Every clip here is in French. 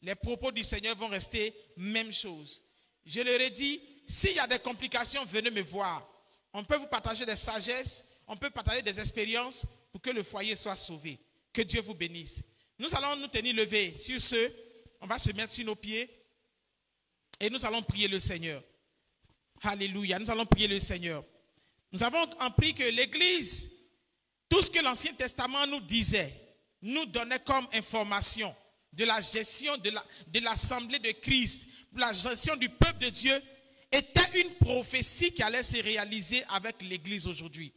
les propos du Seigneur vont rester même chose. Je leur ai dit, s'il y a des complications, venez me voir. On peut vous partager des sagesses, on peut partager des expériences pour que le foyer soit sauvé. Que Dieu vous bénisse. Nous allons nous tenir levés. Sur ce, on va se mettre sur nos pieds et nous allons prier le Seigneur. Alléluia, nous allons prier le Seigneur. Nous avons appris que l'Église, tout ce que l'Ancien Testament nous disait, nous donnait comme information de la gestion de l'Assemblée de Christ, pour la gestion du peuple de Dieu, était une prophétie qui allait se réaliser avec l'Église aujourd'hui.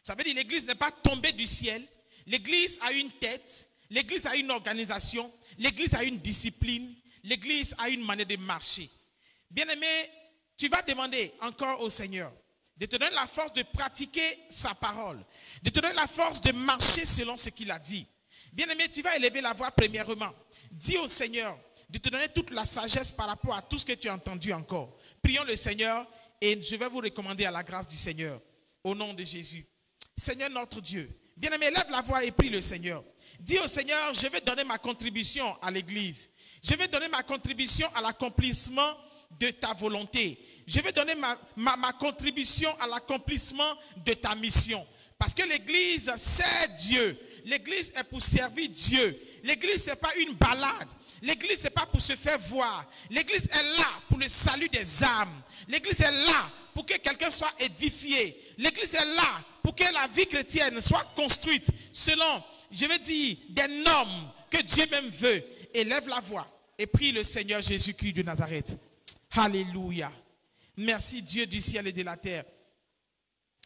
Ça veut dire que l'Église n'est pas tombée du ciel. L'Église a une tête, l'Église a une organisation, l'Église a une discipline, l'Église a une manière de marcher. Bien-aimé, tu vas demander encore au Seigneur de te donner la force de pratiquer sa parole, de te donner la force de marcher selon ce qu'il a dit. Bien-aimé, tu vas élever la voix premièrement. Dis au Seigneur de te donner toute la sagesse par rapport à tout ce que tu as entendu encore. Prions le Seigneur et je vais vous recommander à la grâce du Seigneur. Au nom de Jésus. Seigneur notre Dieu, bien-aimé, lève la voix et prie le Seigneur. Dis au Seigneur, je vais donner ma contribution à l'Église. Je vais donner ma contribution à l'accomplissement de ta volonté. Je vais donner ma contribution à l'accomplissement de ta mission. Parce que l'Église, c'est Dieu. L'Église est pour servir Dieu. L'Église, ce n'est pas une balade. L'Église, ce n'est pas pour se faire voir. L'Église est là pour le salut des âmes. L'Église est là pour que quelqu'un soit édifié. L'Église est là pour que la vie chrétienne soit construite selon, je vais dire, des normes que Dieu même veut. Élève la voix et prie le Seigneur Jésus-Christ de Nazareth. Alléluia. Merci Dieu du ciel et de la terre.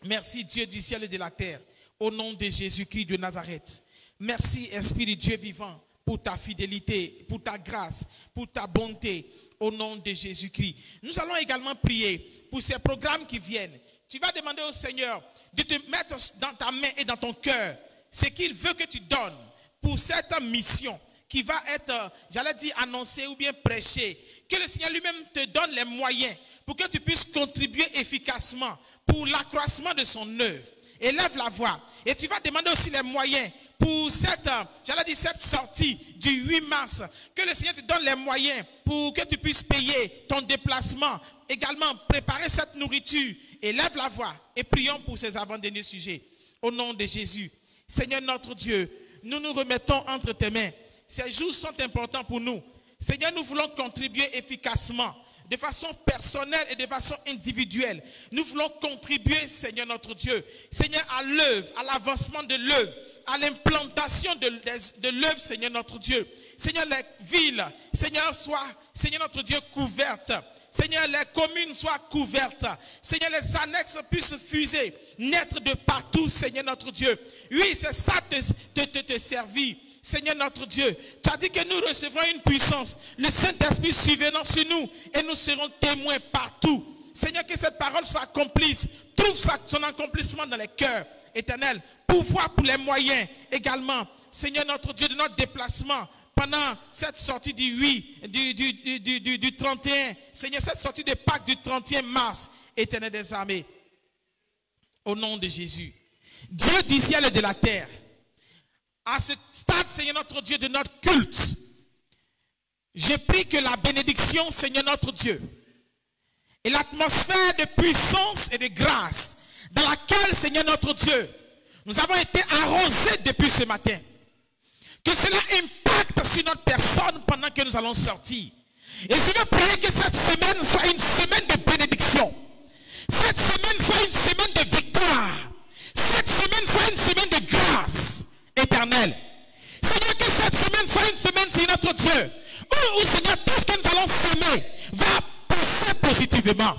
Merci Dieu du ciel et de la terre. Au nom de Jésus-Christ de Nazareth. Merci Esprit de Dieu vivant pour ta fidélité, pour ta grâce, pour ta bonté. Au nom de Jésus-Christ. Nous allons également prier pour ces programmes qui viennent. Tu vas demander au Seigneur de te mettre dans ta main et dans ton cœur ce qu'il veut que tu donnes pour cette mission qui va être, j'allais dire, annoncée ou bien prêchée. Que le Seigneur lui-même te donne les moyens pour que tu puisses contribuer efficacement pour l'accroissement de son œuvre. Élève la voix. Et tu vas demander aussi les moyens pour cette, j'allais dire, cette sortie du 8 mars. Que le Seigneur te donne les moyens pour que tu puisses payer ton déplacement. Également, préparer cette nourriture. Élève la voix et prions pour ces abandonnés sujets. Au nom de Jésus. Seigneur notre Dieu, nous nous remettons entre tes mains. Ces jours sont importants pour nous. Seigneur, nous voulons contribuer efficacement, de façon personnelle et de façon individuelle. Nous voulons contribuer, Seigneur notre Dieu, Seigneur, à l'œuvre, à l'avancement de l'œuvre, à l'implantation de l'œuvre, Seigneur notre Dieu. Seigneur, les villes, Seigneur, soient, Seigneur notre Dieu, couvertes. Seigneur, les communes soient couvertes. Seigneur, les annexes puissent fuser, naître de partout, Seigneur notre Dieu. Oui, c'est ça te servir. Seigneur notre Dieu, tu as dit que nous recevrons une puissance, le Saint-Esprit survenant sur nous et nous serons témoins partout. Seigneur, que cette parole s'accomplisse, trouve son accomplissement dans les cœurs éternels. Pouvoir pour les moyens également, Seigneur notre Dieu, de notre déplacement pendant cette sortie du 31, Seigneur, cette sortie de Pâques du 31 mars, éternel des armées. Au nom de Jésus, Dieu du ciel et de la terre, à ce stade, Seigneur notre Dieu, de notre culte, je prie que la bénédiction, Seigneur notre Dieu, et l'atmosphère de puissance et de grâce dans laquelle, Seigneur notre Dieu, nous avons été arrosés depuis ce matin, que cela impacte sur notre personne pendant que nous allons sortir. Et je veux prier que cette semaine soit une semaine de bénédiction. Cette semaine soit une semaine de victoire. Cette semaine soit une semaine de grâce éternelle. Seigneur, que cette semaine soit une semaine, Seigneur notre Dieu, où Seigneur, tout ce que nous allons semer va passer positivement.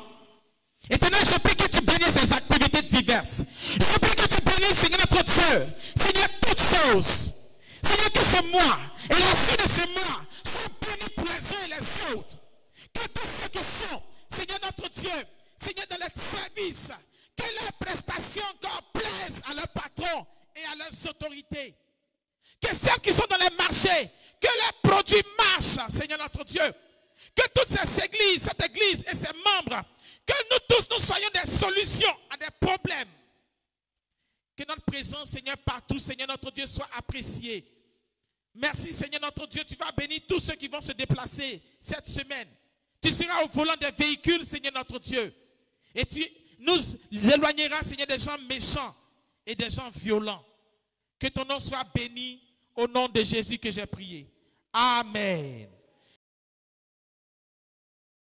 Éternel, je prie que tu bénisses les activités diverses. Je prie que tu bénisses, Seigneur notre Dieu, Seigneur, toutes choses. Seigneur, que ce mois et la fin de ce mois soient bénis pour les uns et les autres. Que tous ceux qui sont, Seigneur notre Dieu, Seigneur, dans leur service, que leurs prestations encore plaisent à leur patron et à leurs autorités. Que celles qui sont dans les marchés, que leurs produits marchent, Seigneur notre Dieu. Que toutes ces églises, cette église et ses membres, que nous tous, nous soyons des solutions à des problèmes. Que notre présence, Seigneur, partout, Seigneur notre Dieu, soit appréciée. Merci Seigneur notre Dieu, tu vas bénir tous ceux qui vont se déplacer cette semaine. Tu seras au volant des véhicules, Seigneur notre Dieu. Et tu nous éloigneras, Seigneur, des gens méchants et des gens violents. Que ton nom soit béni au nom de Jésus que j'ai prié. Amen.